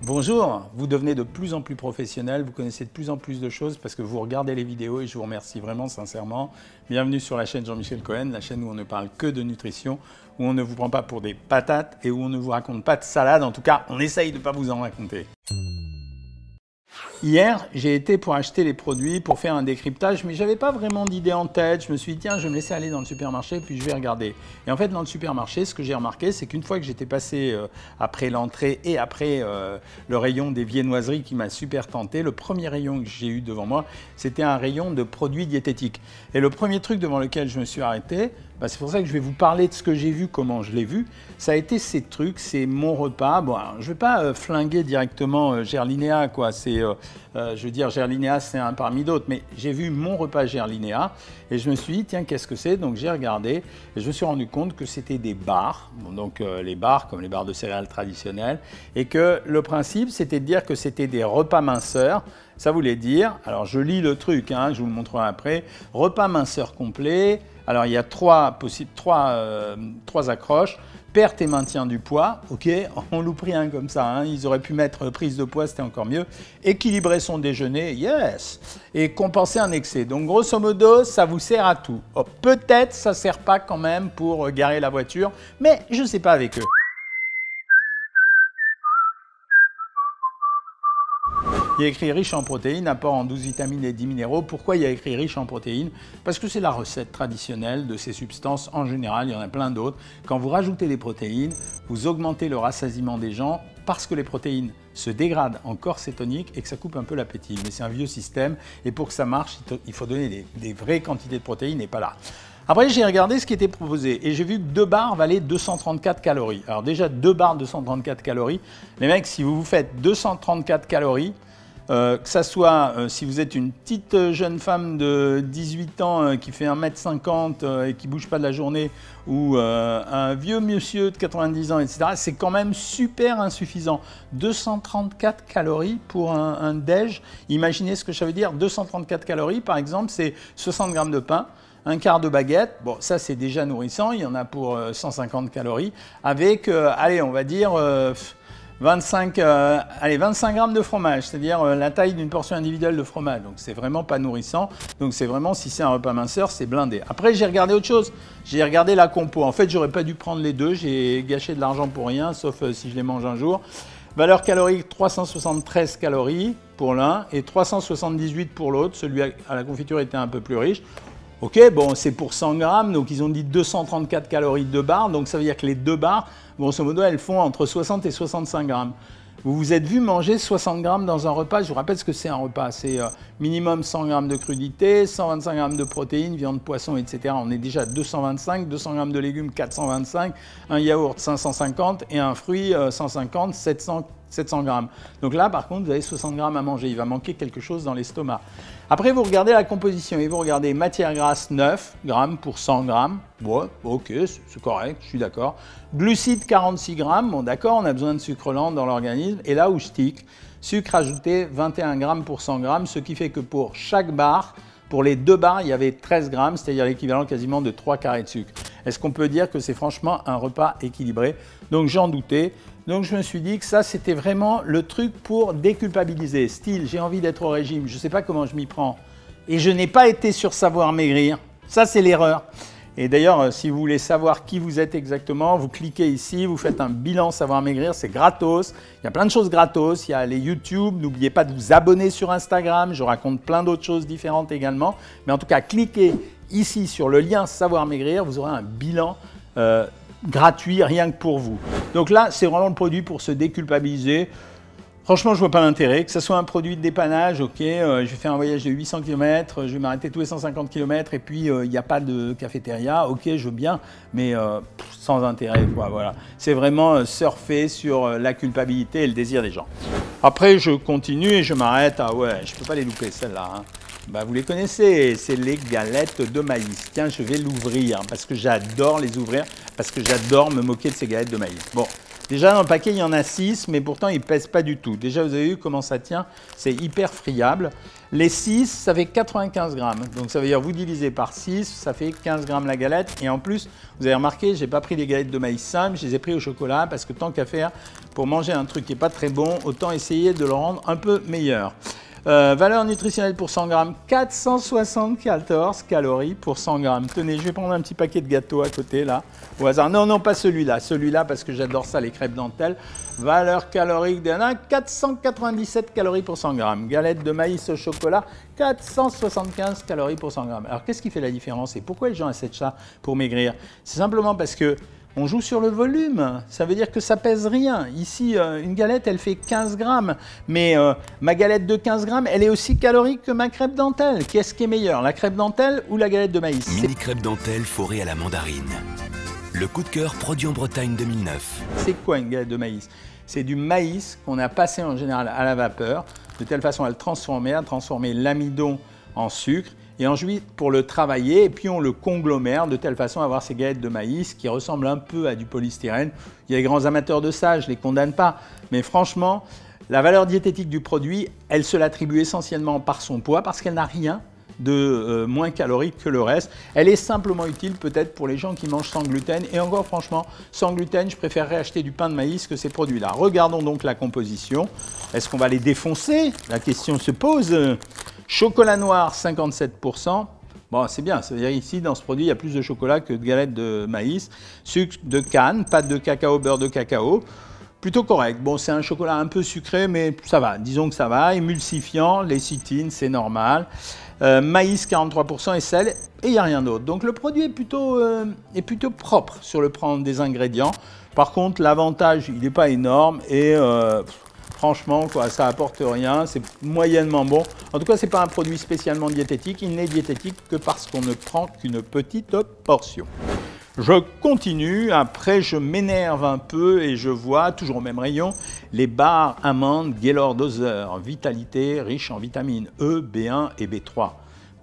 Bonjour, vous devenez de plus en plus professionnel, vous connaissez de plus en plus de choses parce que vous regardez les vidéos et je vous remercie vraiment sincèrement. Bienvenue sur la chaîne Jean-Michel Cohen, la chaîne où on ne parle que de nutrition, où on ne vous prend pas pour des patates et où on ne vous raconte pas de salade. En tout cas, on essaye de ne pas vous en raconter. Hier, j'ai été pour acheter les produits, pour faire un décryptage, mais je n'avais pas vraiment d'idée en tête. Je me suis dit, tiens, je vais me laisser aller dans le supermarché, puis je vais regarder. Et en fait, dans le supermarché, ce que j'ai remarqué, c'est qu'une fois que j'étais passé après l'entrée et après le rayon des viennoiseries qui m'a super tenté, le premier rayon que j'ai eu devant moi, c'était un rayon de produits diététiques. Et le premier truc devant lequel je me suis arrêté, c'est pour ça que je vais vous parler de ce que j'ai vu, comment je l'ai vu. Ça a été ces trucs, c'est mon repas. Bon, alors, je ne vais pas flinguer directement Gerlinéa, quoi. Je veux dire, Gerlinéa, c'est un parmi d'autres, mais j'ai vu mon repas Gerlinéa et je me suis dit, tiens, qu'est-ce que c'est? Donc j'ai regardé et je me suis rendu compte que c'était des bars, donc les bars comme les bars de céréales traditionnelles, et que le principe, c'était de dire que c'était des repas minceurs. Ça voulait dire, alors je lis le truc, hein, je vous le montrerai après, repas minceur complet. Alors il y a trois accroches. Perte et maintien du poids, ok, on loupe rien comme ça, hein. Ils auraient pu mettre prise de poids, c'était encore mieux. Équilibrer son déjeuner, yes. Et compenser un excès. Donc grosso modo, ça vous sert à tout. Oh, peut-être ça ne sert pas quand même pour garer la voiture, mais je ne sais pas avec eux. Il y a écrit riche en protéines, apport en 12 vitamines et 10 minéraux. Pourquoi il y a écrit riche en protéines? Parce que c'est la recette traditionnelle de ces substances en général, il y en a plein d'autres. Quand vous rajoutez des protéines, vous augmentez le rassasiement des gens parce que les protéines se dégradent en corps cétonique et que ça coupe un peu l'appétit. Mais c'est un vieux système et pour que ça marche, il faut donner des vraies quantités de protéines et pas là. Après, j'ai regardé ce qui était proposé et j'ai vu que 2 barres valaient 234 calories. Alors déjà, 2 barres 234 calories. Les mecs, si vous vous faites 234 calories, que ça soit si vous êtes une petite jeune femme de 18 ans qui fait 1,50 m et qui ne bouge pas de la journée ou un vieux monsieur de 90 ans, etc., c'est quand même super insuffisant. 234 calories pour un déj. Imaginez ce que ça veut dire. 234 calories, par exemple, c'est 60 g de pain, un quart de baguette. Bon, ça, c'est déjà nourrissant. Il y en a pour 150 calories. Avec, allez, on va dire 25 g de fromage, c'est-à-dire la taille d'une portion individuelle de fromage. Donc, c'est vraiment pas nourrissant. Donc, c'est vraiment, si c'est un repas minceur, c'est blindé. Après, j'ai regardé autre chose. J'ai regardé la compo. En fait, j'aurais pas dû prendre les deux. J'ai gâché de l'argent pour rien, sauf si je les mange un jour. Valeur calorique, 373 calories pour l'un et 378 pour l'autre. Celui à la confiture était un peu plus riche. Ok, bon, c'est pour 100 grammes, donc ils ont dit 234 calories de 2 barres, donc ça veut dire que les 2 barres, grosso modo, elles font entre 60 et 65 grammes. Vous vous êtes vu manger 60 grammes dans un repas? Je vous rappelle ce que c'est un repas. C'est minimum 100 grammes de crudité, 125 grammes de protéines, viande, poisson, etc. On est déjà à 225, 200 grammes de légumes, 425, un yaourt, 550 et un fruit, 150, 700 grammes. Donc là, par contre, vous avez 60 grammes à manger. Il va manquer quelque chose dans l'estomac. Après, vous regardez la composition et vous regardez matière grasse 9 grammes pour 100 grammes. Bon, ok, c'est correct, je suis d'accord. Glucides 46 grammes. Bon, d'accord, on a besoin de sucre lent dans l'organisme. Et là où je tique, sucre ajouté 21 grammes pour 100 grammes, ce qui fait que pour chaque barre, pour les 2 barres, il y avait 13 grammes, c'est-à-dire l'équivalent quasiment de 3 carrés de sucre. Est-ce qu'on peut dire que c'est franchement un repas équilibré? Donc j'en doutais. Donc je me suis dit que ça, c'était vraiment le truc pour déculpabiliser. Style, j'ai envie d'être au régime, je ne sais pas comment je m'y prends. Et je n'ai pas été sur Savoir Maigrir. Ça, c'est l'erreur. Et d'ailleurs, si vous voulez savoir qui vous êtes exactement, vous cliquez ici, vous faites un bilan Savoir Maigrir, c'est gratos. Il y a plein de choses gratos, il y a les YouTube, n'oubliez pas de vous abonner sur Instagram, je raconte plein d'autres choses différentes également. Mais en tout cas, cliquez ici sur le lien Savoir Maigrir, vous aurez un bilan gratuit rien que pour vous. Donc là, c'est vraiment le produit pour se déculpabiliser. Franchement, je ne vois pas l'intérêt. Que ce soit un produit de dépannage, ok, je vais faire un voyage de 800 km, je vais m'arrêter tous les 150 km et puis il n'y a pas de cafétéria, ok, je veux bien, mais sans intérêt, quoi, voilà. C'est vraiment surfer sur la culpabilité et le désir des gens. Après, je continue et je m'arrête. Ah ouais, je ne peux pas les louper, celles-là, hein. Bah, vous les connaissez, c'est les galettes de maïs. Tiens, je vais l'ouvrir parce que j'adore les ouvrir, parce que j'adore me moquer de ces galettes de maïs. Bon, Déjà, dans le paquet, il y en a 6, mais pourtant, ils ne pèsent pas du tout. Déjà, vous avez vu comment ça tient, c'est hyper friable. Les 6, ça fait 95 grammes. Donc, ça veut dire vous divisez par 6, ça fait 15 grammes la galette. Et en plus, vous avez remarqué, je n'ai pas pris les galettes de maïs simples, je les ai pris au chocolat parce que tant qu'à faire, pour manger un truc qui n'est pas très bon, autant essayer de le rendre un peu meilleur. Valeur nutritionnelle pour 100 grammes, 474 calories pour 100 grammes. Tenez, je vais prendre un petit paquet de gâteaux à côté, là, au hasard. Non, non, pas celui-là. Celui-là, parce que j'adore ça, les crêpes dentelles. Valeur calorique de 497 calories pour 100 grammes. Galette de maïs au chocolat, 475 calories pour 100 grammes. Alors, qu'est-ce qui fait la différence et pourquoi les gens achètent ça pour maigrir? C'est simplement parce que on joue sur le volume, ça veut dire que ça pèse rien. Ici, une galette, elle fait 15 grammes, mais ma galette de 15 grammes, elle est aussi calorique que ma crêpe dentelle. Qu'est-ce qui est meilleur, la crêpe dentelle ou la galette de maïs? Mini crêpe dentelle forée à la mandarine. Le coup de cœur produit en Bretagne 2009. C'est quoi une galette de maïs? C'est du maïs qu'on a passé en général à la vapeur, de telle façon à le transformer, à transformer l'amidon en sucre, et ensuite pour le travailler, et puis on le conglomère de telle façon à avoir ces galettes de maïs qui ressemblent un peu à du polystyrène. Il y a des grands amateurs de ça, je ne les condamne pas, mais franchement, la valeur diététique du produit, elle se l'attribue essentiellement par son poids, parce qu'elle n'a rien de moins calorique que le reste. Elle est simplement utile peut-être pour les gens qui mangent sans gluten, et encore franchement, sans gluten, je préférerais acheter du pain de maïs que ces produits-là. Regardons donc la composition. Est-ce qu'on va les défoncer? La question se pose. Chocolat noir, 57%. Bon, c'est bien, ça veut dire ici, dans ce produit, il y a plus de chocolat que de galettes de maïs. Sucre de canne, pâte de cacao, beurre de cacao. Plutôt correct. Bon, c'est un chocolat un peu sucré, mais ça va, disons que ça va. Émulsifiant, lécithine, c'est normal. Maïs, 43% et sel, et il n'y a rien d'autre. Donc le produit est plutôt propre sur le plan des ingrédients. Par contre, l'avantage, il n'est pas énorme et franchement, quoi, ça apporte rien, c'est moyennement bon. En tout cas, ce n'est pas un produit spécialement diététique. Il n'est diététique que parce qu'on ne prend qu'une petite portion. Je continue, après je m'énerve un peu et je vois, toujours au même rayon, les barres amandes Gaylord-Hauser, vitalité, riches en vitamines E, B1 et B3.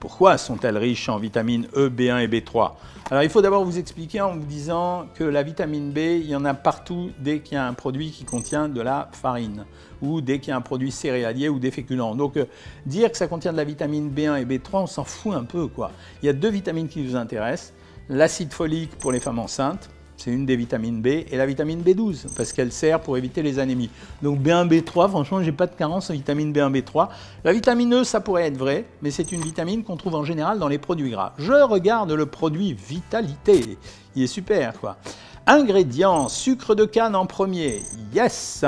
Pourquoi sont-elles riches en vitamines E, B1 et B3? Alors il faut d'abord vous expliquer en vous disant que la vitamine B, il y en a partout dès qu'il y a un produit qui contient de la farine ou dès qu'il y a un produit céréalier ou des féculents. Donc dire que ça contient de la vitamine B1 et B3, on s'en fout un peu, quoi. Il y a deux vitamines qui nous intéressent. L'acide folique pour les femmes enceintes, c'est une des vitamines B, et la vitamine B12, parce qu'elle sert pour éviter les anémies. Donc B1, B3, franchement, j'ai pas de carence en vitamine B1, B3. La vitamine E, ça pourrait être vrai, mais c'est une vitamine qu'on trouve en général dans les produits gras. Je regarde le produit Vitalité, il est super, quoi. Ingrédients, sucre de canne en premier, yes!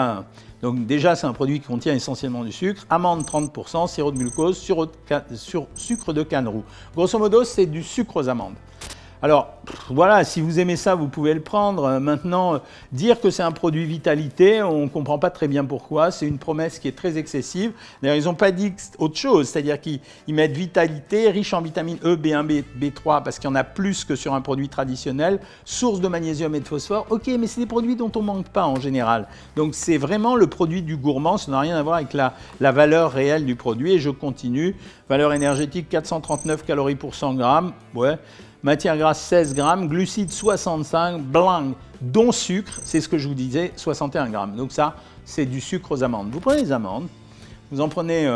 Donc déjà, c'est un produit qui contient essentiellement du sucre, amande 30%, sirop de glucose, sucre de canne roux. Grosso modo, c'est du sucre aux amandes. Alors voilà, si vous aimez ça, vous pouvez le prendre. Maintenant, dire que c'est un produit vitalité, on ne comprend pas très bien pourquoi. C'est une promesse qui est très excessive. D'ailleurs, ils n'ont pas dit autre chose, c'est-à-dire qu'ils mettent vitalité, riche en vitamine E, B1, B3, parce qu'il y en a plus que sur un produit traditionnel, source de magnésium et de phosphore. Ok, mais c'est des produits dont on ne manque pas en général. Donc c'est vraiment le produit du gourmand, ça n'a rien à voir avec la valeur réelle du produit. Et je continue. Valeur énergétique, 439 calories pour 100 grammes. Ouais. Matière grasse 16 grammes, glucides 65, blanc, dont sucre, c'est ce que je vous disais, 61 grammes. Donc ça, c'est du sucre aux amandes. Vous prenez les amandes, vous en prenez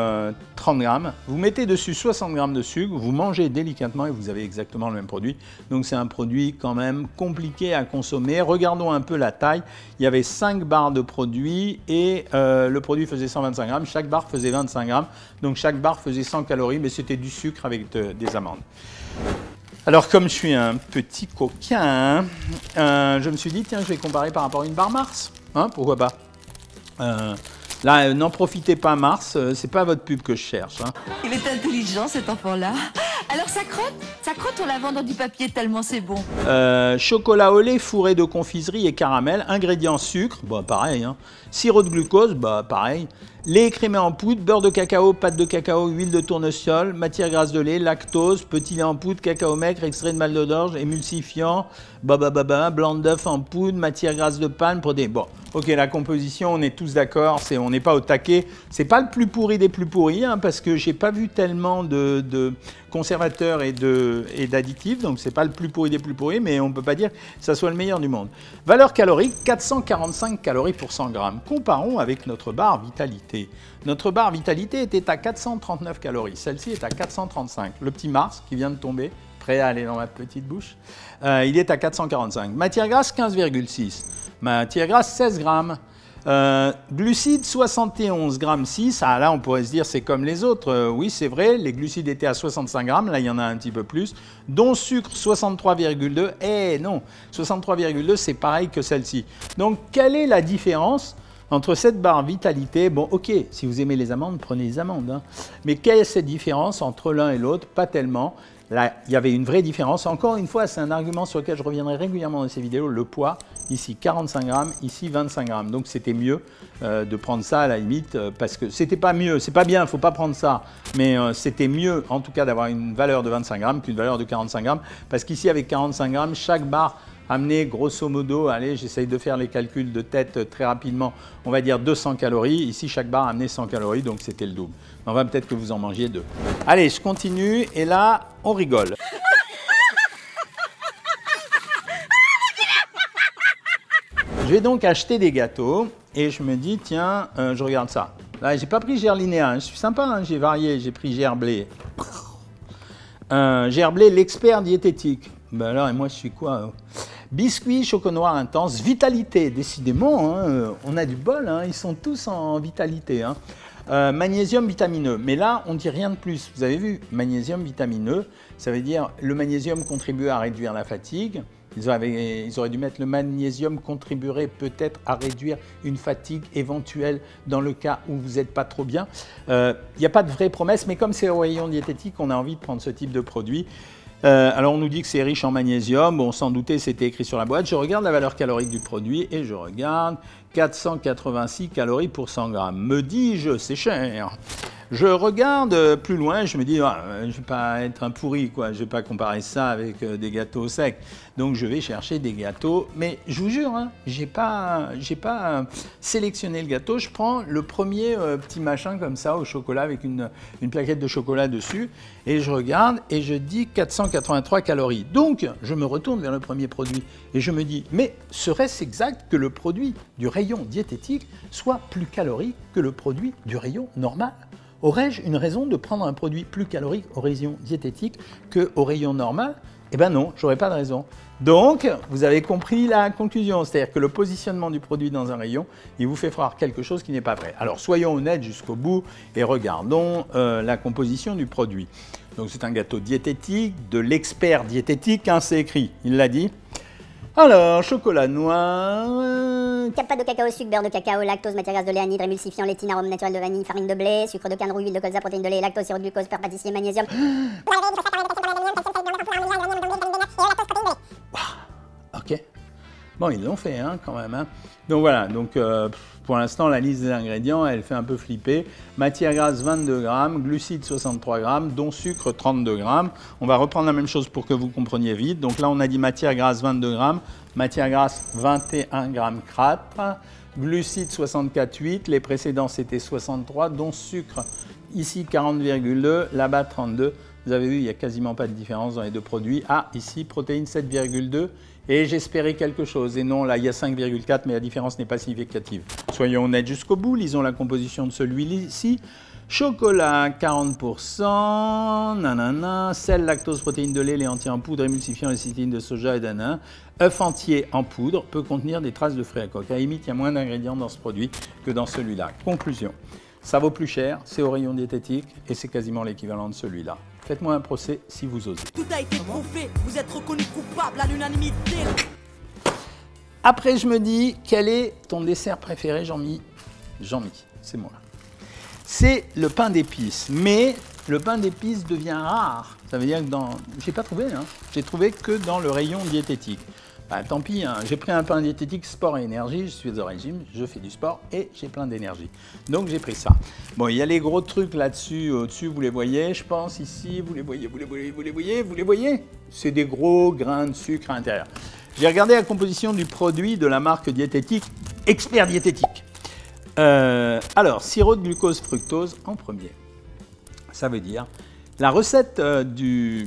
30 grammes, vous mettez dessus 60 grammes de sucre, vous mangez délicatement et vous avez exactement le même produit. Donc c'est un produit quand même compliqué à consommer. Regardons un peu la taille. Il y avait 5 barres de produit et le produit faisait 125 grammes. Chaque barre faisait 25 grammes. Donc chaque barre faisait 100 calories, mais c'était du sucre avec des amandes. Alors comme je suis un petit coquin, je me suis dit, tiens, je vais comparer par rapport à une barre Mars. Hein, pourquoi pas Là, n'en profitez pas Mars, c'est pas votre pub que je cherche. Hein. Il est intelligent cet enfant-là. Alors ça crotte? Ça crotte, on la vend dans du papier tellement c'est bon. Chocolat au lait fourré de confiserie et caramel. Ingrédients sucre, bah pareil. Hein. Sirop de glucose, bah pareil. Lait écrémé en poudre, beurre de cacao, pâte de cacao, huile de tournesol, matière grasse de lait, lactose, petit lait en poudre, cacao maigre, extrait de mal d'orge, émulsifiant, blanc d'œuf en poudre, matière grasse de palme, protéines. Bon, ok, la composition, on est tous d'accord, on n'est pas au taquet. C'est pas le plus pourri des plus pourris, hein, parce que j'ai pas vu tellement de conservateurs et d'additifs, donc c'est pas le plus pourri des plus pourris, mais on ne peut pas dire que ça soit le meilleur du monde. Valeur calorique, 445 calories pour 100 grammes. Comparons avec notre barre Vitalité. Notre barre Vitalité était à 439 calories, celle-ci est à 435. Le petit Mars qui vient de tomber, prêt à aller dans ma petite bouche, il est à 445. Matière grasse, 15,6. Matière grasse, 16 grammes. Glucides 71 grammes 6, ah là on pourrait se dire c'est comme les autres, oui c'est vrai, les glucides étaient à 65 grammes, là il y en a un petit peu plus, dont sucre 63,2, non, 63,2 c'est pareil que celle-ci. Donc quelle est la différence entre cette barre Vitalité? Bon ok, si vous aimez les amandes, prenez les amandes, hein. Mais quelle est cette différence entre l'un et l'autre? Pas tellement. Là, il y avait une vraie différence. Encore une fois, c'est un argument sur lequel je reviendrai régulièrement dans ces vidéos. Le poids, ici 45 grammes, ici 25 grammes. Donc c'était mieux de prendre ça à la limite, parce que c'était pas mieux, c'est pas bien, il ne faut pas prendre ça. Mais c'était mieux, en tout cas, d'avoir une valeur de 25 grammes qu'une valeur de 45 grammes. Parce qu'ici, avec 45 grammes, chaque barre amenait grosso modo, allez, j'essaye de faire les calculs de tête très rapidement, on va dire 200 calories. Ici, chaque barre amenait 100 calories, donc c'était le double. On va peut-être que vous en mangiez 2. Allez, je continue, et là, on rigole. Je vais donc acheter des gâteaux, et je me dis, tiens, je regarde ça. Là, j'ai pas pris Gerlinéa, je suis sympa, hein, j'ai varié, j'ai pris Gerblé. Gerblé, l'expert diététique. Ben alors, et moi, je suis quoi? Biscuits, chocolat noir intense, Vitalité, décidément, hein, on a du bol, hein, ils sont tous en vitalité. Hein. Magnésium vitamineux, mais là, on ne dit rien de plus. Vous avez vu, magnésium vitamineux, ça veut dire le magnésium contribue à réduire la fatigue. Ils auraient dû mettre le magnésium contribuerait peut-être à réduire une fatigue éventuelle dans le cas où vous n'êtes pas trop bien. Il n'y a pas de vraie promesse, mais comme c'est au rayon diététique, on a envie de prendre ce type de produit. Alors on nous dit que c'est riche en magnésium, bon sans douter c'était écrit sur la boîte, je regarde la valeur calorique du produit et je regarde 486 calories pour 100 grammes. Me dis-je, c'est cher. Je regarde plus loin, je me dis, ah, je ne vais pas être un pourri, quoi. Je ne vais pas comparer ça avec des gâteaux secs. Donc je vais chercher des gâteaux, mais je vous jure, hein, j'ai pas sélectionné le gâteau. Je prends le premier petit machin comme ça au chocolat avec une plaquette de chocolat dessus et je regarde et je dis 483 calories. Donc je me retourne vers le premier produit et je me dis, mais serait-ce exact que le produit du rayon diététique soit plus calorique que le produit du rayon normal ? Aurais-je une raison de prendre un produit plus calorique au rayon diététique qu'au rayon normal? Eh bien non, j'aurais pas de raison. Donc, vous avez compris la conclusion, c'est-à-dire que le positionnement du produit dans un rayon, il vous fait croire quelque chose qui n'est pas vrai. Alors, soyons honnêtes jusqu'au bout et regardons la composition du produit. Donc, c'est un gâteau diététique, de l'expert diététique, hein, c'est écrit, il l'a dit. Alors, chocolat noir... Pas de cacao, sucre, beurre de cacao, lactose, matière grasse de lait, anhydre, émulsifiant, laitine, arôme naturel de vanille, farine de blé, sucre de canne, rouille, huile de colza, protéines de lait, lactose, sirop de glucose, beurre pâtissier, magnésium... Ok. Bon, ils l'ont fait, hein, quand même. Hein. Donc voilà, donc, pour l'instant, la liste des ingrédients, elle fait un peu flipper. Matière grasse, 22 grammes, glucides, 63 grammes, dont sucre, 32 grammes. On va reprendre la même chose pour que vous compreniez vite. Donc là, on a dit matière grasse, 22 grammes, matière grasse, 21 grammes 4, glucides, 64,8. Les précédents, c'était 63, dont sucre, ici, 40,2, là-bas, 32. Vous avez vu, il n'y a quasiment pas de différence dans les deux produits. Ah, ici, protéines 7,2 et j'espérais quelque chose. Et non, là, il y a 5,4, mais la différence n'est pas significative. Soyons honnêtes jusqu'au bout, lisons la composition de celui-ci. Chocolat, 40%, nanana, sel, lactose, protéines de lait, lait entier en poudre, émulsifiant, lécithine de soja et d'ananas. œuf entier en poudre peut contenir des traces de fruits à coque. À la limite, il y a moins d'ingrédients dans ce produit que dans celui-là. Conclusion, ça vaut plus cher, c'est au rayon diététique et c'est quasiment l'équivalent de celui-là. Faites-moi un procès si vous osez. Tout a été prouvé, vous êtes reconnu coupable à l'unanimité. Après, je me dis, quel est ton dessert préféré, Jean-Mi? Jean-Mi, c'est moi. C'est le pain d'épices, mais le pain d'épices devient rare. Ça veut dire que j'ai pas trouvé, hein. J'ai trouvé que dans le rayon diététique. Bah, tant pis, hein. J'ai pris un pain diététique sport et énergie, je suis au régime, je fais du sport et j'ai plein d'énergie. Donc j'ai pris ça. Bon, il y a les gros trucs là-dessus, au-dessus, vous les voyez, je pense, ici, vous les voyez? C'est des gros grains de sucre à l'intérieur. J'ai regardé la composition du produit de la marque diététique Expert Diététique. Alors, sirop de glucose fructose en premier. Ça veut dire La recette du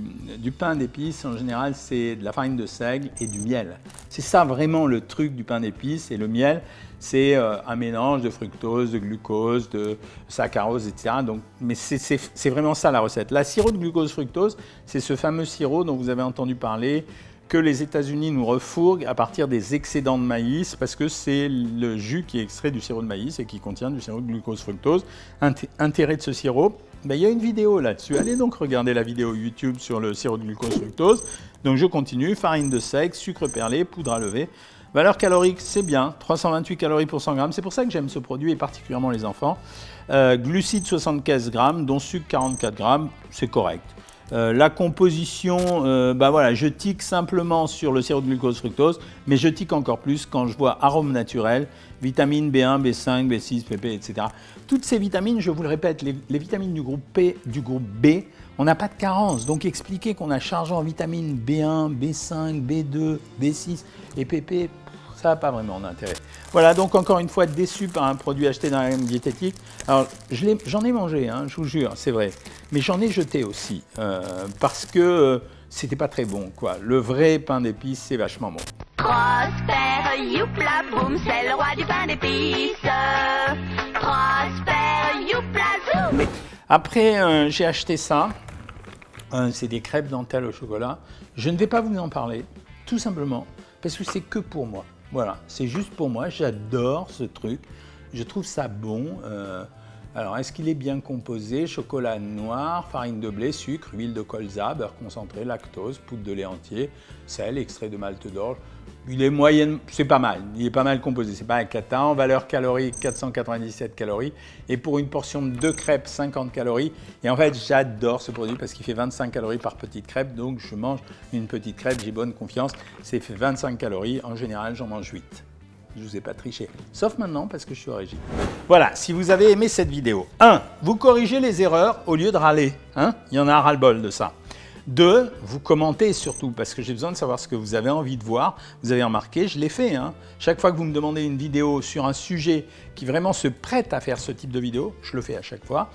pain d'épices, en général, c'est de la farine de seigle et du miel. C'est ça vraiment le truc du pain d'épices. Et le miel, c'est un mélange de fructose, de glucose, de saccharose, etc. Donc, mais c'est vraiment ça la recette. La sirop de glucose-fructose, c'est ce fameux sirop dont vous avez entendu parler, que les États-Unis nous refourguent à partir des excédents de maïs, parce que c'est le jus qui est extrait du sirop de maïs et qui contient du sirop de glucose-fructose. Intérêt de ce sirop, ben, il y a une vidéo là-dessus. Allez donc regarder la vidéo YouTube sur le sirop de glucose-fructose. Donc je continue, farine de seigle, sucre perlé, poudre à lever. Valeur calorique, c'est bien, 328 calories pour 100 grammes. C'est pour ça que j'aime ce produit, et particulièrement les enfants. Glucides, 75 grammes, dont sucre, 44 grammes, c'est correct. La composition, bah voilà, je tique simplement sur le sirop de glucose-fructose, mais je tique encore plus quand je vois arôme naturel, vitamines B1, B5, B6, PP, etc. Toutes ces vitamines, je vous le répète, les vitamines du groupe P, du groupe B, on n'a pas de carence. Donc expliquer qu'on a chargé en vitamines B1, B5, B2, B6 et PP, ça n'a pas vraiment d'intérêt. Voilà, donc encore une fois, déçu par un produit acheté dans la gamme diététique. Alors, j'en ai mangé, hein, je vous jure, c'est vrai. Mais j'en ai jeté aussi, parce que c'était pas très bon, quoi. Le vrai pain d'épices, c'est vachement bon. Prosper, youpla, boum, c'est le roi du pain d'épices. Prosper, youpla, zoum. Après, j'ai acheté ça. C'est des crêpes dentelles au chocolat. Je ne vais pas vous en parler, tout simplement, parce que c'est que pour moi. Voilà, c'est juste pour moi, j'adore ce truc, je trouve ça bon. Alors, est-ce qu'il est bien composé? Chocolat noir, farine de blé, sucre, huile de colza, beurre concentré, lactose, poudre de lait entier, sel, extrait de malt d'orge. Il est moyenne, c'est pas mal, il est pas mal composé, c'est pas un cata. En valeur calorique, 497 calories. Et pour une portion de 2 crêpes, 50 calories. Et en fait, j'adore ce produit parce qu'il fait 25 calories par petite crêpe. Donc, je mange une petite crêpe, j'ai bonne confiance. C'est fait 25 calories. En général, j'en mange 8. Je ne vous ai pas triché. Sauf maintenant parce que je suis au régime. Voilà, si vous avez aimé cette vidéo. 1. Vous corrigez les erreurs au lieu de râler. Hein, il y en a ras-le-bol de ça. 2. Vous commentez surtout, parce que j'ai besoin de savoir ce que vous avez envie de voir. Vous avez remarqué, je l'ai fait. Hein. Chaque fois que vous me demandez une vidéo sur un sujet qui vraiment se prête à faire ce type de vidéo, je le fais à chaque fois.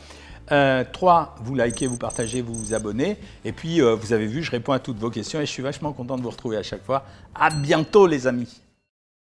3. Vous likez, vous partagez, vous vous abonnez. Et puis, vous avez vu, je réponds à toutes vos questions et je suis vachement content de vous retrouver à chaque fois. À bientôt les amis.